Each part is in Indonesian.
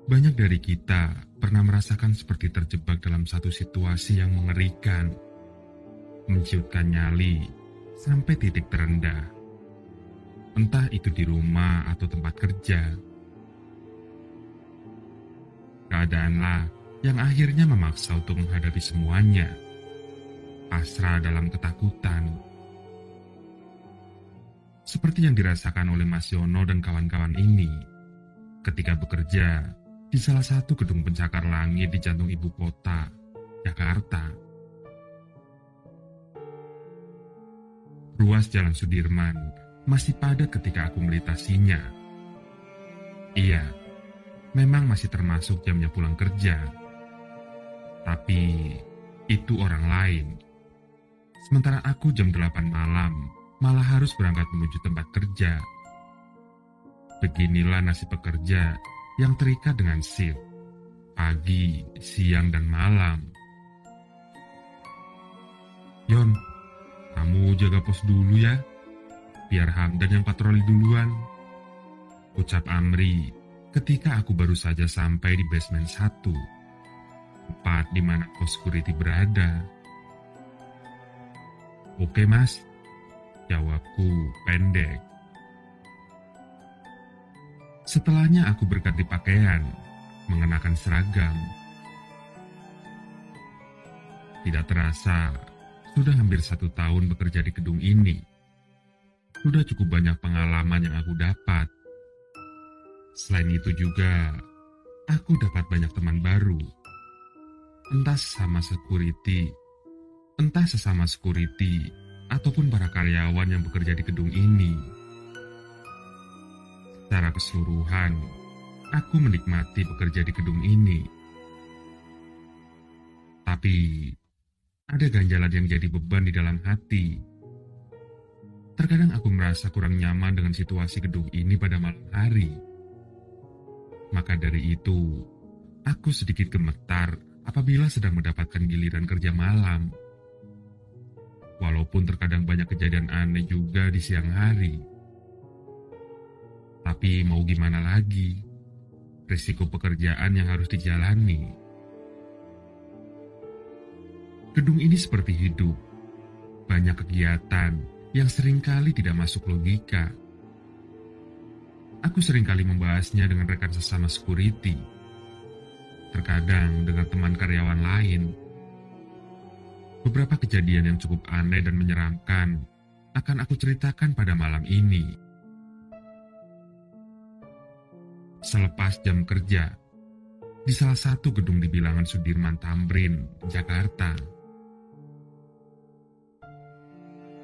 Banyak dari kita pernah merasakan seperti terjebak dalam satu situasi yang mengerikan, menciutkan nyali sampai titik terendah. Entah itu di rumah atau tempat kerja. Keadaanlah yang akhirnya memaksa untuk menghadapi semuanya, pasrah dalam ketakutan. Seperti yang dirasakan oleh Mas Yono dan kawan-kawan ini ketika bekerja di salah satu gedung pencakar langit di jantung ibu kota, Jakarta. Ruas Jalan Sudirman masih padat ketika aku melintasinya. Iya, memang masih termasuk jamnya pulang kerja. Tapi itu orang lain. Sementara aku jam 8 malam malah harus berangkat menuju tempat kerja. Beginilah nasib pekerja yang terikat dengan shift, pagi, siang, dan malam. Yon, kamu jaga pos dulu ya, biar Hamdan yang patroli duluan, ucap Amri ketika aku baru saja sampai di basement 1, tempat di mana pos security berada. Oke mas, jawabku pendek. Setelahnya aku berganti pakaian, mengenakan seragam. Tidak terasa, sudah hampir 1 tahun bekerja di gedung ini. Sudah cukup banyak pengalaman yang aku dapat. Selain itu juga, aku dapat banyak teman baru. Entah sesama security, ataupun para karyawan yang bekerja di gedung ini. Secara keseluruhan, aku menikmati bekerja di gedung ini. Tapi, ada ganjalan yang jadi beban di dalam hati. Terkadang aku merasa kurang nyaman dengan situasi gedung ini pada malam hari. Maka dari itu, aku sedikit gemetar apabila sedang mendapatkan giliran kerja malam. Walaupun terkadang banyak kejadian aneh juga di siang hari. Tapi mau gimana lagi? Risiko pekerjaan yang harus dijalani. Gedung ini seperti hidup. Banyak kegiatan yang seringkali tidak masuk logika. Aku seringkali membahasnya dengan rekan sesama security. Terkadang dengan teman karyawan lain. Beberapa kejadian yang cukup aneh dan menyeramkan akan aku ceritakan pada malam ini. Selepas jam kerja, di salah satu gedung di bilangan Sudirman Tamrin, Jakarta.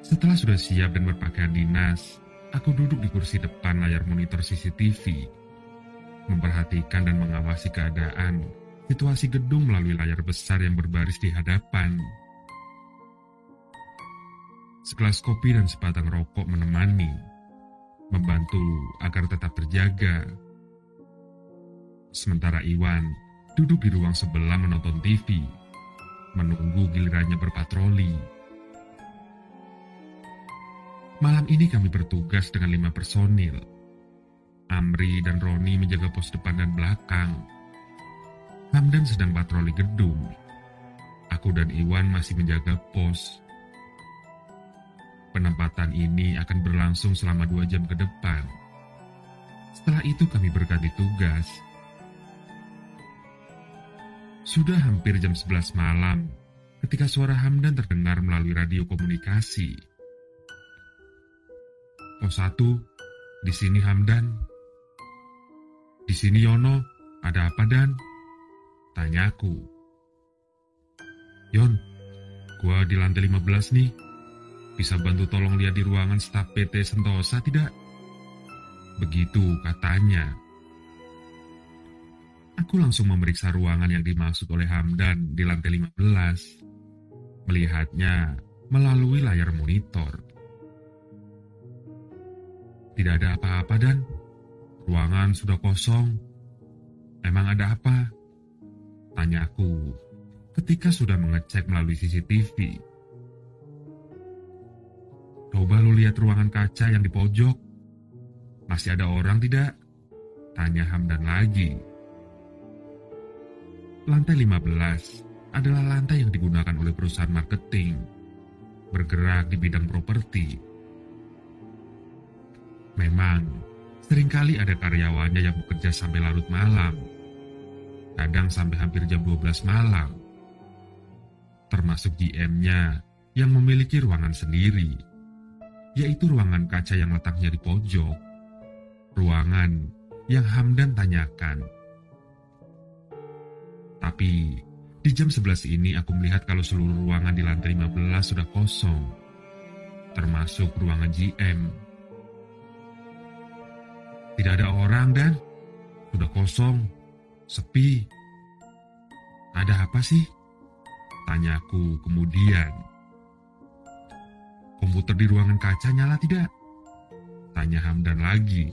Setelah sudah siap dan berpakaian dinas, aku duduk di kursi depan layar monitor CCTV, memperhatikan dan mengawasi keadaan situasi gedung melalui layar besar yang berbaris di hadapan. Segelas kopi dan sebatang rokok menemani, membantu agar tetap terjaga. Sementara Iwan duduk di ruang sebelah menonton TV, menunggu gilirannya berpatroli. Malam ini kami bertugas dengan 5 personil. Amri dan Roni menjaga pos depan dan belakang. Hamdan sedang patroli gedung. Aku dan Iwan masih menjaga pos. Penempatan ini akan berlangsung selama 2 jam ke depan. Setelah itu kami berganti tugas. Sudah hampir jam 11 malam ketika suara Hamdan terdengar melalui radio komunikasi. Pos 1, di sini Hamdan. Di sini Yono, ada apa Dan? Tanyaku. Yon, gua di lantai 15 nih. Bisa bantu tolong lihat di ruangan staf PT Sentosa tidak? Begitu katanya. Aku langsung memeriksa ruangan yang dimaksud oleh Hamdan di lantai 15. Melihatnya melalui layar monitor. Tidak ada apa-apa Dan. Ruangan sudah kosong. Emang ada apa? Tanyaku ketika sudah mengecek melalui CCTV. Coba lu lihat ruangan kaca yang di pojok. Masih ada orang tidak? Tanya Hamdan lagi. Lantai 15 adalah lantai yang digunakan oleh perusahaan marketing, bergerak di bidang properti. Memang, seringkali ada karyawannya yang bekerja sampai larut malam, kadang sampai hampir jam 12 malam, termasuk GM-nya yang memiliki ruangan sendiri, yaitu ruangan kaca yang letaknya di pojok, ruangan yang Hamdan tanyakan. Tapi, di jam 11 ini aku melihat kalau seluruh ruangan di lantai 15 sudah kosong, termasuk ruangan GM. Tidak ada orang dan sudah kosong, sepi. Ada apa sih? Tanyaku kemudian. Komputer di ruangan kaca nyala tidak? Tanya Hamdan lagi.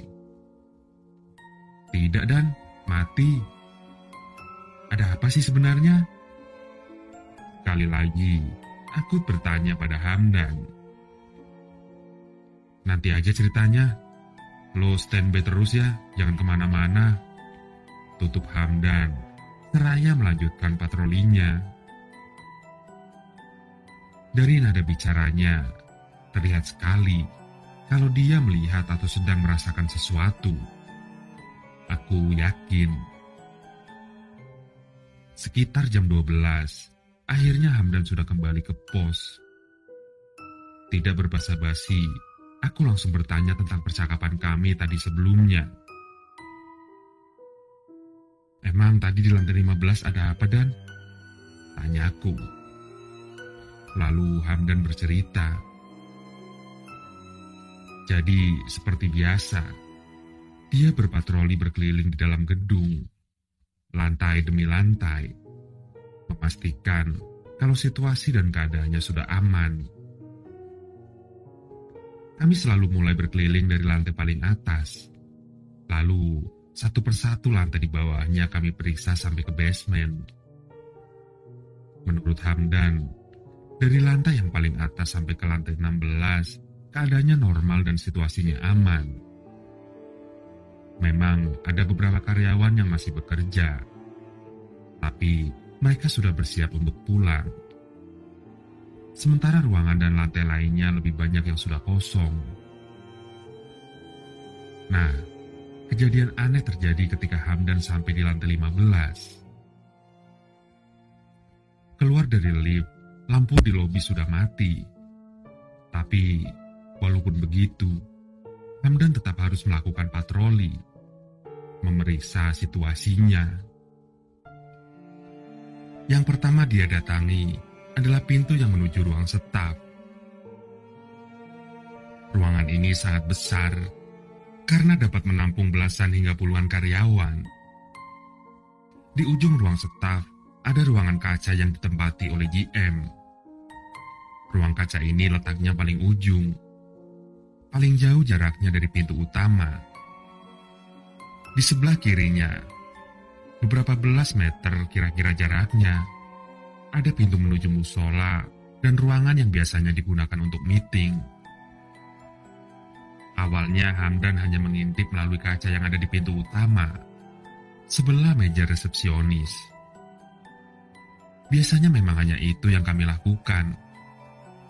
Tidak dan, mati. Ada apa sih sebenarnya? Sekali lagi, aku bertanya pada Hamdan. Nanti aja ceritanya. Lo standby terus ya, jangan kemana-mana. Tutup Hamdan, seraya melanjutkan patrolinya. Dari nada bicaranya, terlihat sekali kalau dia melihat atau sedang merasakan sesuatu. Aku yakin. Sekitar jam 12, akhirnya Hamdan sudah kembali ke pos. Tidak berbasa-basi, aku langsung bertanya tentang percakapan kami tadi sebelumnya. Emang tadi di lantai 15 ada apa Dan? Tanyaku. Lalu Hamdan bercerita. Jadi seperti biasa, dia berpatroli berkeliling di dalam gedung, lantai demi lantai, memastikan kalau situasi dan keadaannya sudah aman. Kami selalu mulai berkeliling dari lantai paling atas. Lalu, satu persatu lantai di bawahnya kami periksa sampai ke basement. Menurut Hamdan, dari lantai yang paling atas sampai ke lantai 16, keadaannya normal dan situasinya aman. Memang ada beberapa karyawan yang masih bekerja, tapi mereka sudah bersiap untuk pulang. Sementara ruangan dan lantai lainnya lebih banyak yang sudah kosong. Nah, kejadian aneh terjadi ketika Hamdan sampai di lantai 15. Keluar dari lift, lampu di lobi sudah mati. Tapi, walaupun begitu, Hamdan tetap harus melakukan patroli, memeriksa situasinya. Yang pertama dia datangi adalah pintu yang menuju ruang staf. Ruangan ini sangat besar karena dapat menampung belasan hingga puluhan karyawan. Di ujung ruang staf ada ruangan kaca yang ditempati oleh GM. Ruang kaca ini letaknya paling ujung, paling jauh jaraknya dari pintu utama. Di sebelah kirinya, beberapa belas meter kira-kira jaraknya, ada pintu menuju musola dan ruangan yang biasanya digunakan untuk meeting. Awalnya Hamdan hanya mengintip melalui kaca yang ada di pintu utama, sebelah meja resepsionis. Biasanya memang hanya itu yang kami lakukan,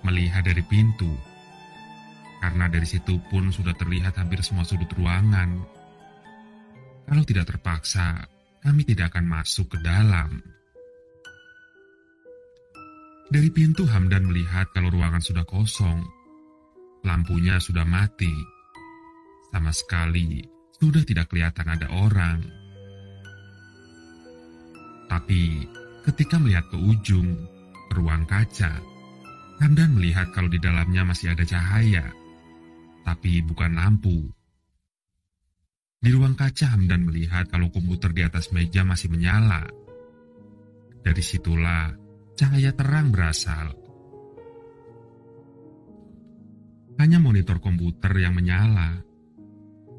melihat dari pintu. Karena dari situ pun sudah terlihat hampir semua sudut ruangan. Kalau tidak terpaksa, kami tidak akan masuk ke dalam. Dari pintu Hamdan melihat kalau ruangan sudah kosong. Lampunya sudah mati. Sama sekali sudah tidak kelihatan ada orang. Tapi ketika melihat ke ujung, ke ruang kaca, Hamdan melihat kalau di dalamnya masih ada cahaya, tapi bukan lampu. Di ruang kaca Hamdan melihat kalau komputer di atas meja masih menyala. Dari situlah cahaya terang berasal. Hanya monitor komputer yang menyala.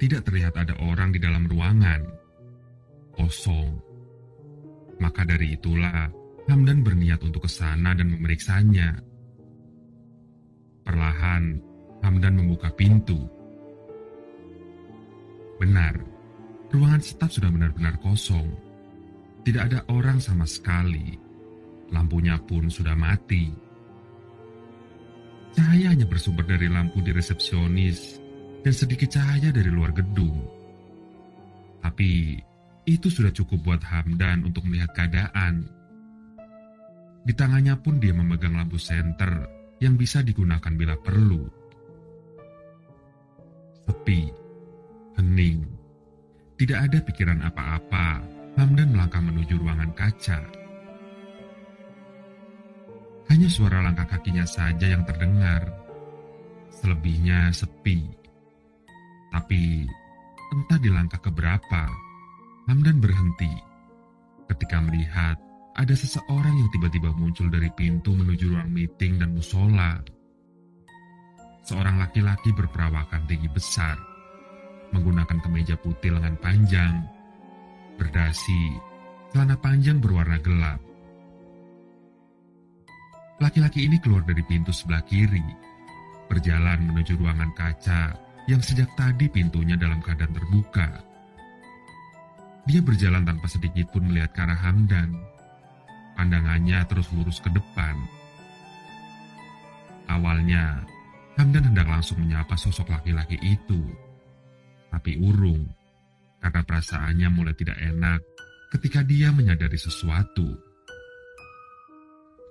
Tidak terlihat ada orang di dalam ruangan. Kosong. Maka dari itulah Hamdan berniat untuk ke sana dan memeriksanya. Perlahan, Hamdan membuka pintu. Benar, ruangan staf sudah benar-benar kosong. Tidak ada orang sama sekali. Lampunya pun sudah mati. Cahaya hanya bersumber dari lampu di resepsionis dan sedikit cahaya dari luar gedung. Tapi itu sudah cukup buat Hamdan untuk melihat keadaan. Di tangannya pun dia memegang lampu senter yang bisa digunakan bila perlu. Sepi, hening, tidak ada pikiran apa-apa. Hamdan melangkah menuju ruangan kaca. Hanya suara langkah kakinya saja yang terdengar. Selebihnya sepi. Tapi entah di langkah keberapa, Hamdan berhenti ketika melihat ada seseorang yang tiba-tiba muncul dari pintu menuju ruang meeting dan musola. Seorang laki-laki berperawakan tinggi besar, menggunakan kemeja putih lengan panjang, berdasi, celana panjang berwarna gelap. Laki-laki ini keluar dari pintu sebelah kiri, berjalan menuju ruangan kaca yang sejak tadi pintunya dalam keadaan terbuka. Dia berjalan tanpa sedikit pun melihat ke arah Hamdan. Pandangannya terus lurus ke depan. Awalnya, Hamdan hendak langsung menyapa sosok laki-laki itu. Tapi urung, karena perasaannya mulai tidak enak ketika dia menyadari sesuatu.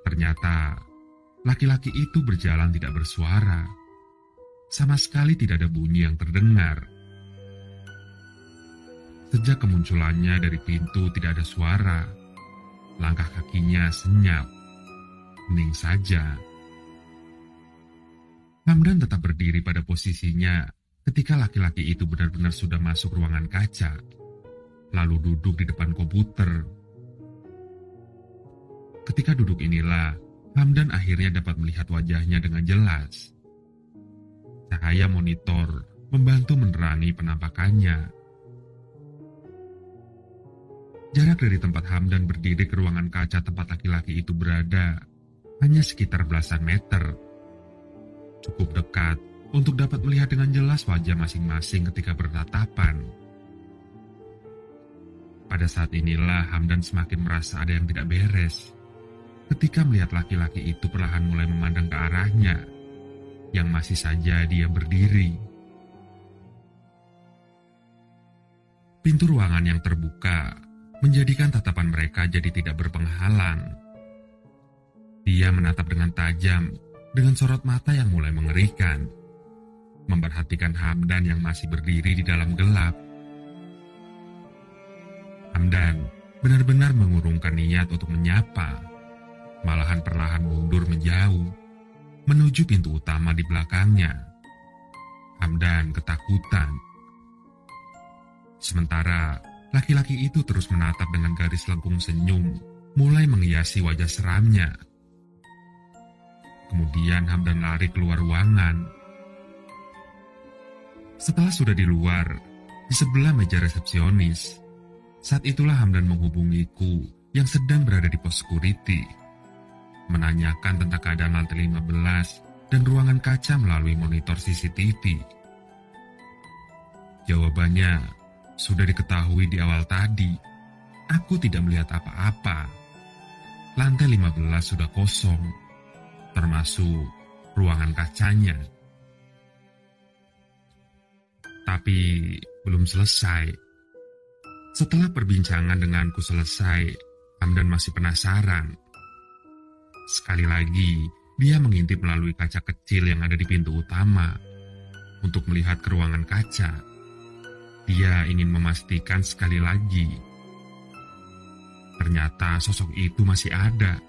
Ternyata, laki-laki itu berjalan tidak bersuara. Sama sekali tidak ada bunyi yang terdengar. Sejak kemunculannya dari pintu tidak ada suara. Langkah kakinya senyap, hening saja. Hamdan tetap berdiri pada posisinya ketika laki-laki itu benar-benar sudah masuk ruangan kaca, lalu duduk di depan komputer. Ketika duduk inilah, Hamdan akhirnya dapat melihat wajahnya dengan jelas. Cahaya monitor membantu menerangi penampakannya. Jarak dari tempat Hamdan berdiri ke ruangan kaca tempat laki-laki itu berada hanya sekitar belasan meter. Cukup dekat untuk dapat melihat dengan jelas wajah masing-masing ketika bertatapan. Pada saat inilah Hamdan semakin merasa ada yang tidak beres. Ketika melihat laki-laki itu perlahan mulai memandang ke arahnya, yang masih saja dia berdiri. Pintu ruangan yang terbuka menjadikan tatapan mereka jadi tidak berpenghalang. Dia menatap dengan tajam, dengan sorot mata yang mulai mengerikan, memperhatikan Hamdan yang masih berdiri di dalam gelap. Hamdan benar-benar mengurungkan niat untuk menyapa, malahan perlahan mundur menjauh, menuju pintu utama di belakangnya. Hamdan ketakutan. Sementara laki-laki itu terus menatap dengan garis lengkung senyum, mulai menghiasi wajah seramnya. Kemudian Hamdan lari keluar ruangan. Setelah sudah di luar, di sebelah meja resepsionis, saat itulah Hamdan menghubungiku yang sedang berada di pos security, menanyakan tentang keadaan lantai 15 dan ruangan kaca melalui monitor CCTV. Jawabannya sudah diketahui di awal tadi. Aku tidak melihat apa-apa. Lantai 15 sudah kosong, termasuk ruangan kacanya. Tapi belum selesai. Setelah perbincangan denganku selesai, Hamdan masih penasaran. Sekali lagi, dia mengintip melalui kaca kecil yang ada di pintu utama untuk melihat ke ruangan kaca. Dia ingin memastikan sekali lagi. Ternyata sosok itu masih ada,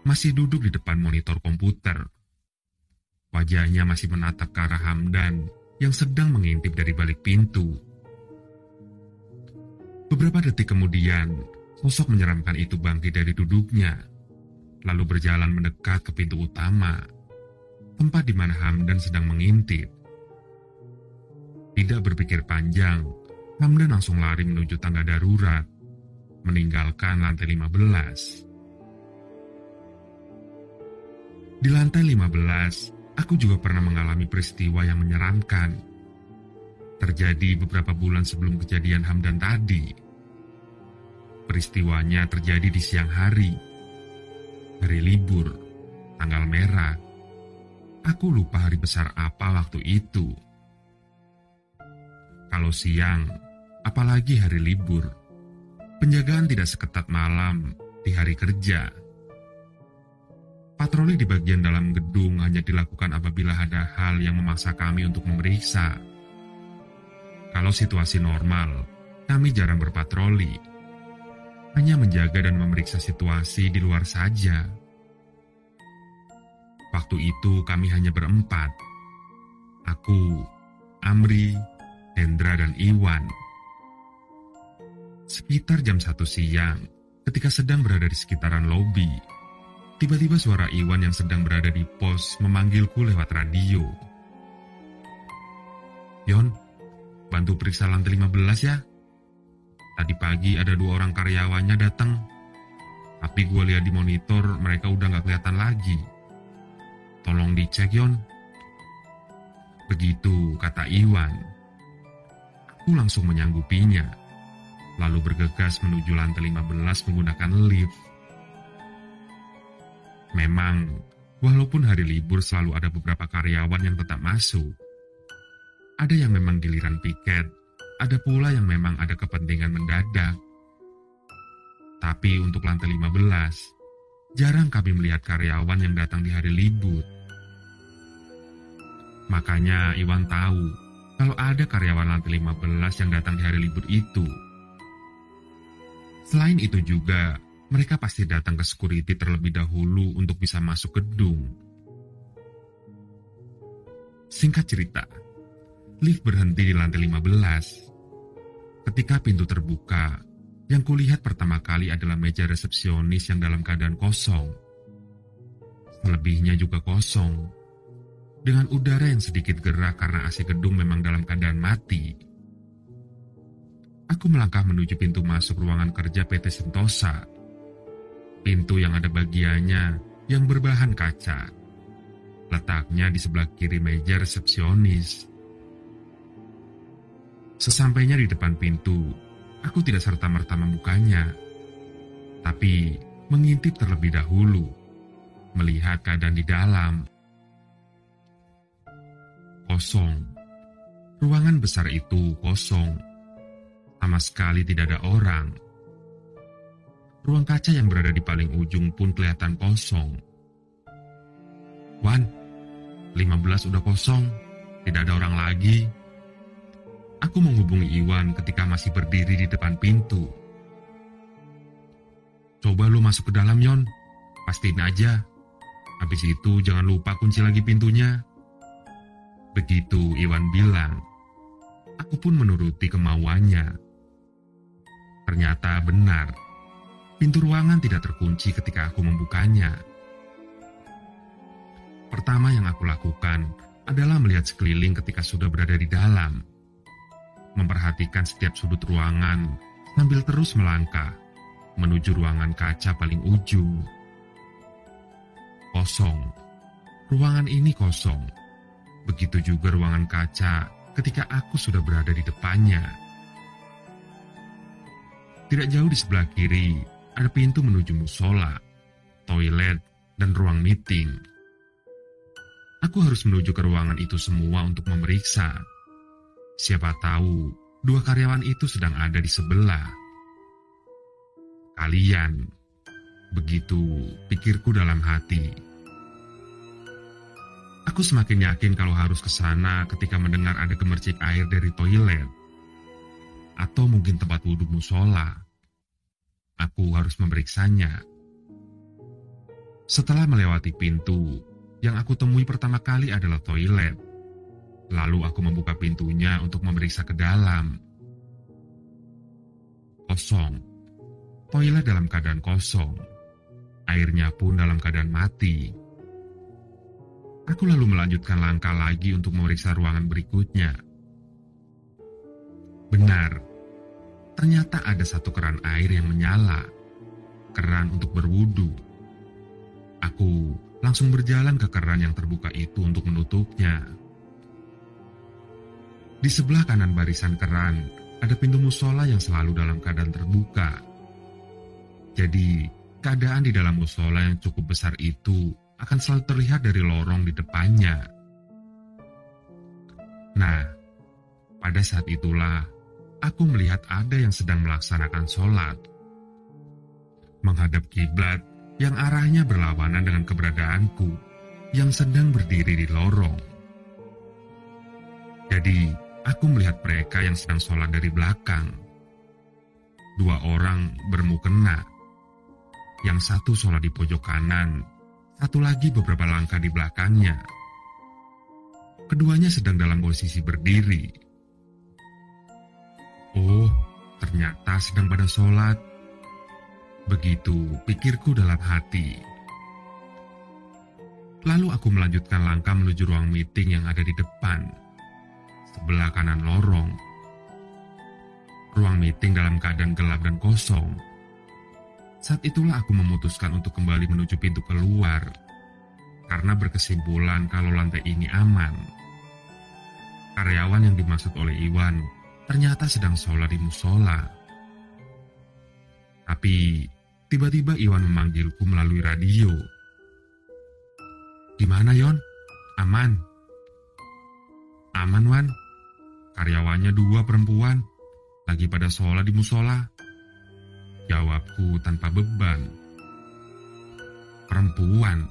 masih duduk di depan monitor komputer. Wajahnya masih menatap ke arah Hamdan yang sedang mengintip dari balik pintu. Beberapa detik kemudian, sosok menyeramkan itu bangkit dari duduknya, lalu berjalan mendekat ke pintu utama, tempat di mana Hamdan sedang mengintip. Tidak berpikir panjang, Hamdan langsung lari menuju tangga darurat, meninggalkan lantai 15. Di lantai 15, aku juga pernah mengalami peristiwa yang menyeramkan. Terjadi beberapa bulan sebelum kejadian Hamdan tadi. Peristiwanya terjadi di siang hari libur, tanggal merah. Aku lupa hari besar apa waktu itu. Kalau siang, apalagi hari libur, penjagaan tidak seketat malam di hari kerja. Patroli di bagian dalam gedung hanya dilakukan apabila ada hal yang memaksa kami untuk memeriksa. Kalau situasi normal, kami jarang berpatroli, hanya menjaga dan memeriksa situasi di luar saja. Waktu itu kami hanya berempat. Aku, Amri, Hendra, dan Iwan. Sekitar jam 1 siang, ketika sedang berada di sekitaran lobi, tiba-tiba suara Iwan yang sedang berada di pos memanggilku lewat radio. "Yon, bantu periksa lantai 15 ya. Tadi pagi ada 2 orang karyawannya datang. Tapi gue lihat di monitor mereka udah gak kelihatan lagi. Tolong dicek, Yon." Begitu kata Iwan. Aku langsung menyanggupinya, lalu bergegas menuju lantai 15 menggunakan lift. Memang, walaupun hari libur selalu ada beberapa karyawan yang tetap masuk. Ada yang memang giliran piket, ada pula yang memang ada kepentingan mendadak. Tapi untuk lantai 15, jarang kami melihat karyawan yang datang di hari libur. Makanya Iwan tahu kalau ada karyawan lantai 15 yang datang di hari libur itu. Selain itu juga, mereka pasti datang ke security terlebih dahulu untuk bisa masuk gedung. Singkat cerita, lift berhenti di lantai 15. Ketika pintu terbuka, yang kulihat pertama kali adalah meja resepsionis yang dalam keadaan kosong. Selebihnya juga kosong, dengan udara yang sedikit gerak karena AC gedung memang dalam keadaan mati. Aku melangkah menuju pintu masuk ruangan kerja PT Sentosa. Pintu yang ada bagiannya yang berbahan kaca. Letaknya di sebelah kiri meja resepsionis. Sesampainya di depan pintu, aku tidak serta-merta membukanya, tapi mengintip terlebih dahulu, melihat keadaan di dalam. Kosong. Ruangan besar itu kosong. Sama sekali tidak ada orang. Ruang kaca yang berada di paling ujung pun kelihatan kosong. "Wan, 15 udah kosong, tidak ada orang lagi." Aku menghubungi Iwan ketika masih berdiri di depan pintu. "Coba lu masuk ke dalam, Yon. Pastiin aja. Habis itu jangan lupa kunci lagi pintunya." Begitu Iwan bilang. Aku pun menuruti kemauannya. Ternyata benar. Pintu ruangan tidak terkunci ketika aku membukanya. Pertama yang aku lakukan adalah melihat sekeliling ketika sudah berada di dalam. Memperhatikan setiap sudut ruangan sambil terus melangkah menuju ruangan kaca paling ujung. Kosong. Ruangan ini kosong. Begitu juga ruangan kaca ketika aku sudah berada di depannya. Tidak jauh di sebelah kiri, ada pintu menuju musola, toilet, dan ruang meeting. Aku harus menuju ke ruangan itu semua untuk memeriksa. Siapa tahu, 2 karyawan itu sedang ada di sebelah. Kalian, begitu pikirku dalam hati. Aku semakin yakin kalau harus ke sana ketika mendengar ada gemercik air dari toilet. Atau mungkin tempat wudhu musola. Aku harus memeriksanya. Setelah melewati pintu, yang aku temui pertama kali adalah toilet. Lalu aku membuka pintunya untuk memeriksa ke dalam. Kosong. Toilet dalam keadaan kosong. Airnya pun dalam keadaan mati. Aku lalu melanjutkan langkah lagi untuk memeriksa ruangan berikutnya. Benar, ternyata ada satu keran air yang menyala. Keran untuk berwudu. Aku langsung berjalan ke keran yang terbuka itu untuk menutupnya. Di sebelah kanan barisan keran, ada pintu musola yang selalu dalam keadaan terbuka. Jadi, keadaan di dalam musola yang cukup besar itu akan selalu terlihat dari lorong di depannya. Nah, pada saat itulah aku melihat ada yang sedang melaksanakan sholat, menghadap kiblat yang arahnya berlawanan dengan keberadaanku yang sedang berdiri di lorong. Jadi, aku melihat mereka yang sedang sholat dari belakang. 2 orang bermukena. Yang satu sholat di pojok kanan, satu lagi beberapa langkah di belakangnya. Keduanya sedang dalam posisi berdiri. Oh, ternyata sedang pada sholat. Begitu pikirku dalam hati. Lalu aku melanjutkan langkah menuju ruang meeting yang ada di depan, sebelah kanan lorong. Ruang meeting dalam keadaan gelap dan kosong. Saat itulah aku memutuskan untuk kembali menuju pintu keluar, karena berkesimpulan kalau lantai ini aman. Karyawan yang dimaksud oleh Iwan ternyata sedang sholat di musola. Tapi tiba-tiba Iwan memanggilku melalui radio. "Gimana, Yon? Aman?" "Aman, Wan. Karyawannya 2 perempuan, lagi pada sholat di musola," jawabku tanpa beban. "Perempuan?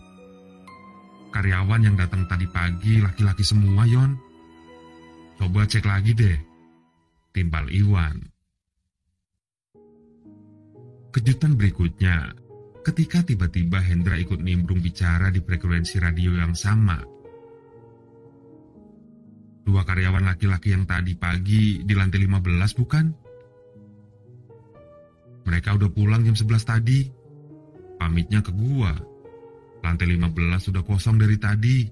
Karyawan yang datang tadi pagi laki-laki semua, Yon. Coba cek lagi deh," timpal Iwan. Kejutan berikutnya, ketika tiba-tiba Hendra ikut nimbrung bicara di frekuensi radio yang sama. "2 karyawan laki-laki yang tadi pagi di lantai 15 bukan? Mereka udah pulang jam 11 tadi. Pamitnya ke gua. Lantai 15 sudah kosong dari tadi."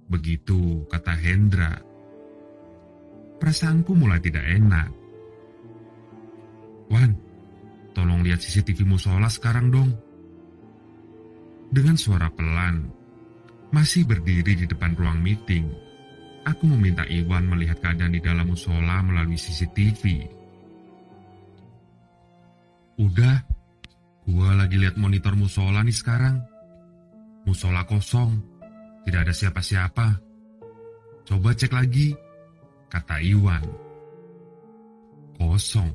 Begitu kata Hendra. Perasaanku mulai tidak enak. "Wan, tolong lihat CCTV musola sekarang dong." Dengan suara pelan, masih berdiri di depan ruang meeting, aku meminta Iwan melihat keadaan di dalam musola melalui CCTV. "Udah, gua lagi lihat monitor musola nih sekarang. Musola kosong, tidak ada siapa-siapa. Coba cek lagi," kata Iwan. Kosong.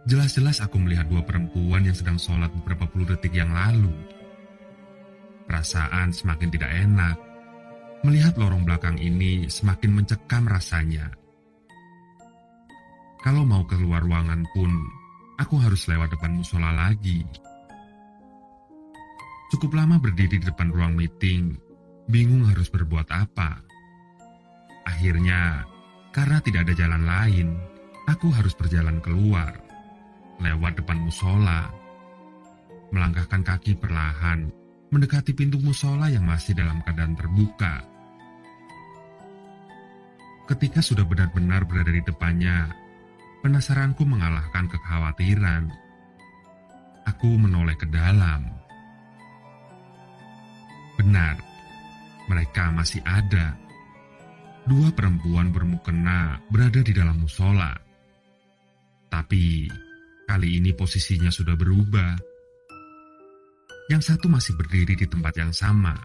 Jelas-jelas aku melihat 2 perempuan yang sedang sholat beberapa puluh detik yang lalu. Perasaan semakin tidak enak. Melihat lorong belakang ini semakin mencekam rasanya. Kalau mau keluar ruangan pun, aku harus lewat depan musola lagi. Cukup lama berdiri di depan ruang meeting, bingung harus berbuat apa. Akhirnya, karena tidak ada jalan lain, aku harus berjalan keluar, lewat depan musola. Melangkahkan kaki perlahan, mendekati pintu musola yang masih dalam keadaan terbuka. Ketika sudah benar-benar berada di depannya, penasaranku mengalahkan kekhawatiran. Aku menoleh ke dalam. Benar, mereka masih ada. 2 perempuan bermukena berada di dalam musola. Tapi kali ini posisinya sudah berubah. Yang satu masih berdiri di tempat yang sama.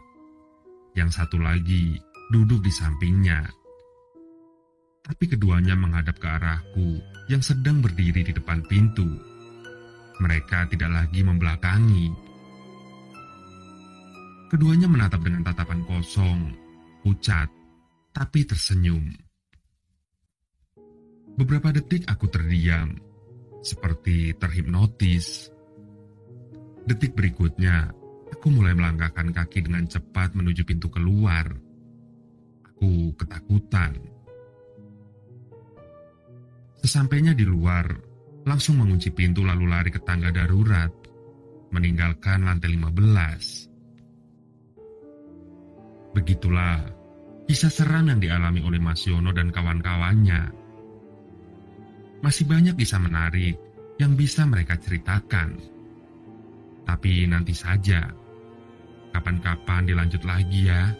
Yang satu lagi duduk di sampingnya. Tapi keduanya menghadap ke arahku yang sedang berdiri di depan pintu. Mereka tidak lagi membelakangi. Keduanya menatap dengan tatapan kosong, pucat, tapi tersenyum. Beberapa detik aku terdiam, seperti terhipnotis. Detik berikutnya, aku mulai melangkahkan kaki dengan cepat menuju pintu keluar. Aku ketakutan. Sesampainya di luar, langsung mengunci pintu lalu lari ke tangga darurat, meninggalkan lantai 15. Begitulah kisah seram yang dialami oleh Mas Yono dan kawan-kawannya. Masih banyak kisah menarik yang bisa mereka ceritakan. Tapi nanti saja. Kapan-kapan dilanjut lagi ya.